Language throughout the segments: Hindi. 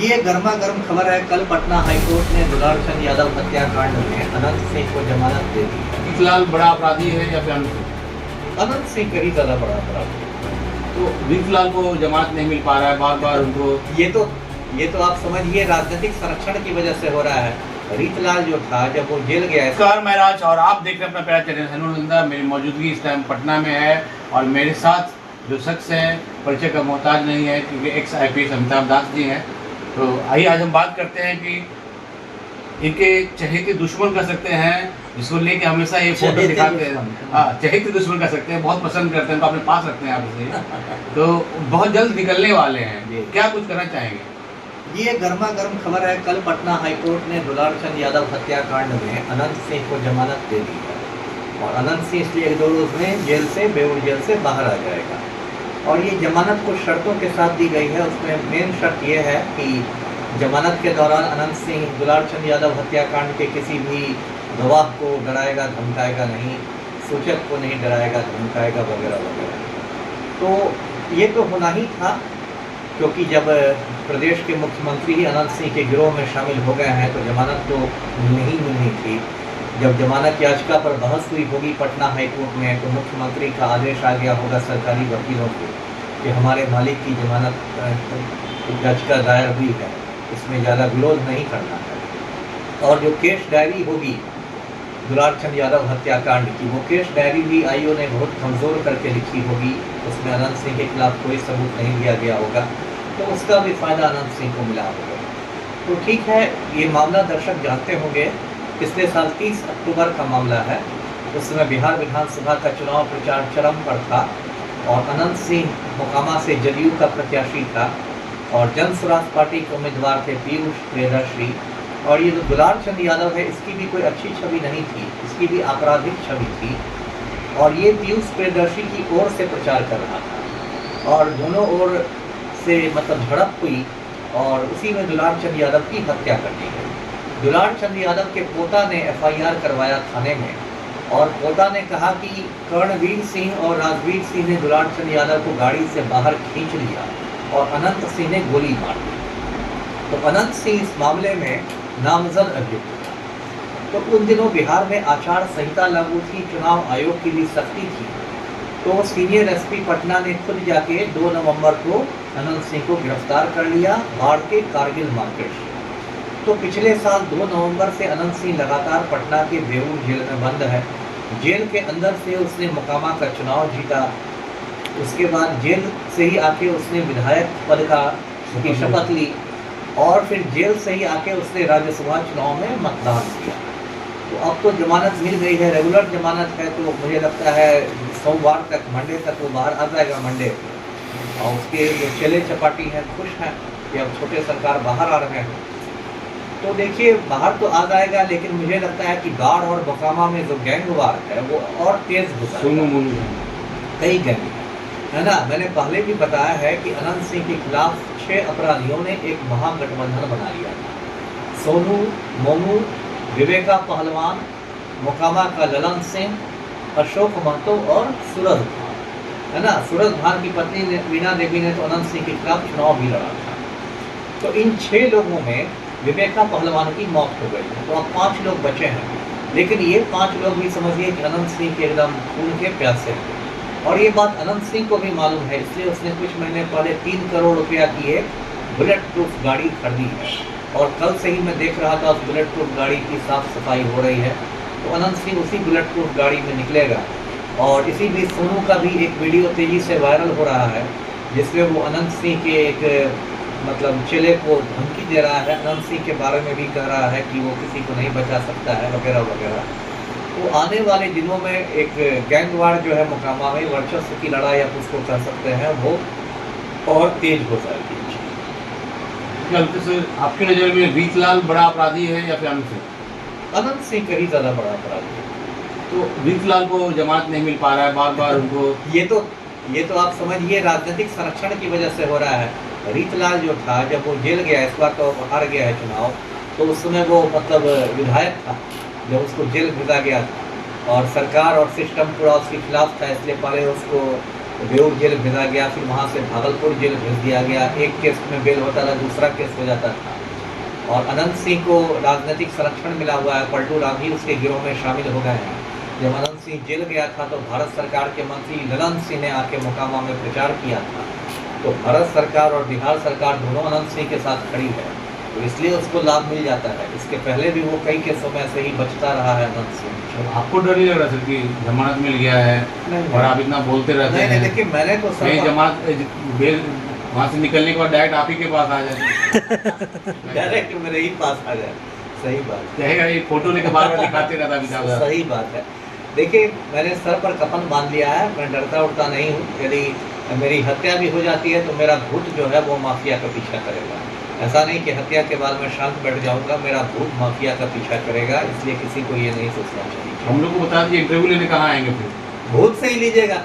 ये गर्मा गर्म खबर है। कल पटना हाईकोर्ट ने दुलार चंद यादव हत्याकांड में अनंत सिंह को जमानत दे दी है। फिलहाल बड़ा अपराधी है या फिर अनंत सिंह? अनंत सिंह कहीं ज्यादा बड़ा अपराधी है। तो फिलहाल को जमानत नहीं मिल पा रहा है, बार बार उनको ये तो आप समझिए राजनीतिक संरक्षण की वजह से हो रहा है। रीतलाल जो था जब वो जेल गया है। नमस्कार, मैं राज और आप देख रहे हैं अपना प्यारा चैनल हनुनंदा। मेरी मौजूदगी इस टाइम पटना में है और मेरे साथ जो शख्स हैं परिचय का मोहताज नहीं है क्योंकि एक्स IPS अमिताभ दास जी हैं। तो आइए आज हम बात करते हैं कि इनके चहेते दुश्मन कह सकते हैं जिसको लेके हमेशा ये फोटो दिखाते हैं। हाँ, चहेते दुश्मन कह सकते हैं, बहुत पसंद करते हैं, तो अपने पास रखते हैं आप इसे। तो बहुत जल्द निकलने वाले हैं, क्या कुछ करना चाहेंगे? ये गर्मा गर्म खबर है। कल पटना हाईकोर्ट ने दुलार चंद यादव हत्याकांड में अनंत सिंह को जमानत दे दी है और अनंत सिंह इसलिए 1-2 रोज में जेल से बेऊर जेल से बाहर आ जाएगा। और ये जमानत कुछ शर्तों के साथ दी गई है। उसमें मेन शर्त ये है कि जमानत के दौरान अनंत सिंह दुलार चंद यादव हत्याकांड के किसी भी गवाह को डराएगा धमकाएगा नहीं, सूचक को नहीं डराएगा धमकाएगा वगैरह वगैरह। तो ये तो होना ही था क्योंकि जब प्रदेश के मुख्यमंत्री ही अनंत सिंह के गिरोह में शामिल हो गए हैं तो जमानत तो नहीं मिलनी थी। जब जमानत याचिका पर बहस हुई होगी पटना हाईकोर्ट में तो मुख्यमंत्री का आदेश आ गया होगा सरकारी वकीलों को कि हमारे मालिक की जमानत याचिका दायर हुई है, इसमें ज़्यादा विरोध नहीं करना है। और जो केस डायरी होगी दुलार चंद यादव हत्याकांड की, वो केस डायरी भी आईओ ने बहुत कमज़ोर करके लिखी होगी। उसमें अनंत सिंह के खिलाफ कोई सबूत नहीं दिया गया होगा, तो उसका भी फ़ायदा अनंत सिंह को मिला होगा। तो ठीक है, ये मामला दर्शक जानते होंगे पिछले साल 30 अक्टूबर का मामला है। उस समय बिहार विधानसभा का चुनाव प्रचार चरम पर था और अनंत सिंह मोकामा से जदयू का प्रत्याशी था और जन स्वराज पार्टी के उम्मीदवार थे पीयूष प्रियदर्शी। और ये जो दुलार चंद यादव है इसकी भी कोई अच्छी छवि नहीं थी, इसकी भी आपराधिक छवि थी और ये पीयूष प्रियदर्शी की ओर से प्रचार कर रहा था और दोनों ओर से मतलब झड़प हुई और उसी में दुलार चंद यादव की हत्या कर दी गई। दुलार चंद यादव के पोता ने FIR करवाया थाने में और पोता ने कहा कि कर्णवीर सिंह और राजवीर सिंह ने दुलार चंद यादव को गाड़ी से बाहर खींच लिया और अनंत सिंह ने गोली मार दी। तो अनंत सिंह इस मामले में नामजद अभियुक्त था। तो उन दिनों बिहार में आचार संहिता लागू थी, चुनाव आयोग की भी सख्ती थी। तो सीनियर SP पटना ने खुद जाके 2 नवंबर को अनंत सिंह को गिरफ्तार कर लिया बाढ़ के कारगिल मार्केट से। तो पिछले साल 2 नवंबर से अनंत सिंह लगातार पटना के बेऊर जेल में बंद है। जेल के अंदर से उसने मोकामा का चुनाव जीता, उसके बाद जेल से ही आके उसने विधायक पद की शपथ ली और फिर जेल से ही आके उसने राज्यसभा चुनाव में मतदान किया। तो अब तो जमानत मिल गई है, रेगुलर जमानत है, तो मुझे लगता है सोमवार तक मंडे तक वो बाहर आ जाएगा मंडे। और उसके जो चेले चपाटी हैं खुश हैं कि अब छोटे सरकार बाहर आ रहे हैं। तो देखिए बाहर तो आ जाएगा लेकिन मुझे लगता है कि बाढ़ और मोकामा में जो गैंगवार है वो और तेज हो जाएगा। कई गैंग है ना, मैंने पहले भी बताया है कि अनंत सिंह के खिलाफ 6 अपराधियों ने एक महागठबंधन बना लिया था। सोनू, मोनू, विवेका पहलवान, मोकामा का ललन सिंह, अशोक महतो और सूरज भान, है ना। सूरज भान की पत्नी वीणा देवी ने तो अनंत सिंह के खिलाफ चुनाव भी लड़ा था। तो इन 6 लोगों में विवेका पहलवान की मौत हो गई है, तो अब 5 लोग बचे हैं। लेकिन ये 5 लोग भी समझिए कि अनंत सिंह के एकदम खून के प्यासे हैं और ये बात अनंत सिंह को भी मालूम है, इसलिए उसने कुछ महीने पहले 3 करोड़ रुपया की एक बुलेट प्रूफ गाड़ी खरीदी है और कल से ही मैं देख रहा था उस बुलेट प्रूफ गाड़ी की साफ सफाई हो रही है। तो अनंत सिंह उसी बुलेट प्रूफ गाड़ी में निकलेगा और इसी बीच सोनू का भी एक वीडियो तेजी से वायरल हो रहा है जिसमें वो अनंत सिंह के एक मतलब चेले को धमकी दे रहा है, अनंत सिंह के बारे में भी कह रहा है कि वो किसी को नहीं बचा सकता है वगैरह वगैरह। तो आने वाले दिनों में एक गैंगवार जो है मोकामा में वर्चस्व की लड़ाई आप उसको कर सकते हैं, वो और तेज हो जाएगी। आपकी नज़र में रीतलाल बड़ा अपराधी है या फिर अनंत सिंह? अनंत सिंह कहीं ज़्यादा बड़ा अपराधी है। तो रीतलाल को जमानत नहीं मिल पा रहा है, बार बार उनको ये तो आप समझिए राजनीतिक संरक्षण की वजह से हो रहा है। रीतलाल जो था जब वो जेल गया, इस बार तो हार गया है चुनाव, तो उस समय वो मतलब विधायक था जब उसको जेल भेजा गया था और सरकार और सिस्टम पूरा उसके खिलाफ था, इसलिए पहले उसको तो बेऊर जेल भेजा गया, फिर वहाँ से भागलपुर जेल भेज दिया गया। एक केस में बेल होता था, दूसरा केस हो जाता था। और अनंत सिंह को राजनीतिक संरक्षण मिला हुआ है, पलटू राम ही उसके गिरोह में शामिल हो गए हैं। जब अनंत सिंह जेल गया था तो भारत सरकार के मंत्री ललन सिंह ने आके मोकामा में प्रचार किया था। तो भारत सरकार और बिहार सरकार दोनों अनंत सिंह के साथ खड़ी है, तो इसलिए उसको लाभ मिल जाता है। इसके पहले भी वो कई केसों में से ही बचता रहा है अनंत सिंह। तो आपको डर नहीं लग रहा सर कि जमानत मिल गया है नहीं, और आप इतना बोलते रहते नहीं, हैं? देखिए मैंने तो नहीं, जमानत बेल वहाँ से निकलने के बाद डायरेक्ट आप ही के पास आ जाए, डायरेक्ट मेरे ही पास आ जाए। सही बात कहेगा ये फोटो लेकर बार बार दिखाते रहता अमिताभ दास। सही बात है। देखिए मैंने सर पर कफन बांध लिया है, मैं डरता उड़ता नहीं हूँ। यदि मेरी हत्या भी हो जाती है तो मेरा भूत जो है वो माफिया का पीछा करेगा। ऐसा नहीं कि हत्या के बाद मैं शांत बैठ जाऊंगा, मेरा भूत माफिया का पीछा करेगा। इसलिए किसी को ये नहीं सोचना चाहिए। हम लोग को बता दीजिए इंटरव्यू लेने कहाँ आएंगे फिर? भूत से ही लीजिएगा,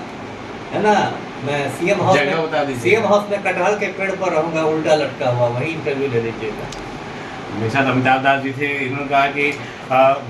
है ना। मैं सीएम हाउस जगह बता में दीजिए। सीएम हाउस में कटहल के पेड़ पर रहूंगा, उल्टा लटका हुआ, वही इंटरव्यू ले लीजिएगा। मेरे साथ अमिताभ दास जी थे। इन्होंने कहा कि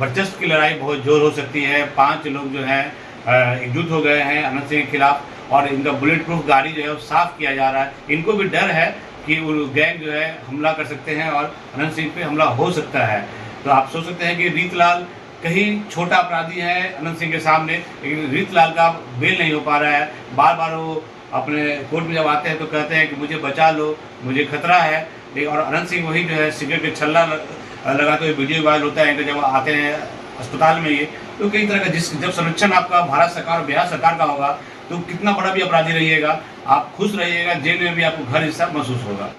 वर्चस्व की लड़ाई बहुत जोर हो सकती है। 5 लोग जो हैं एकजुट हो गए हैं अनंत सिंह के खिलाफ और इनका बुलेट प्रूफ गाड़ी जो है वो साफ किया जा रहा है। इनको भी डर है कि वो गैंग जो है हमला कर सकते हैं और अनंत सिंह पे हमला हो सकता है। तो आप सोच सकते हैं कि रीतलाल कहीं छोटा अपराधी है अनंत सिंह के सामने, लेकिन रीतलाल का बेल नहीं हो पा रहा है। बार बार वो अपने कोर्ट में जब आते हैं तो कहते हैं कि मुझे बचा लो, मुझे खतरा है। और अनंत सिंह वही जो है सिगरेट के छल्ला लगाते हुए वीडियो वायरल होता है कि जब आते हैं अस्पताल में। ये तो कई तरह का जब संरक्षण आपका भारत सरकार और बिहार सरकार का होगा तो कितना बड़ा भी अपराधी रहिएगा आप खुश रहिएगा, जेल में भी आपको घर जैसा महसूस होगा।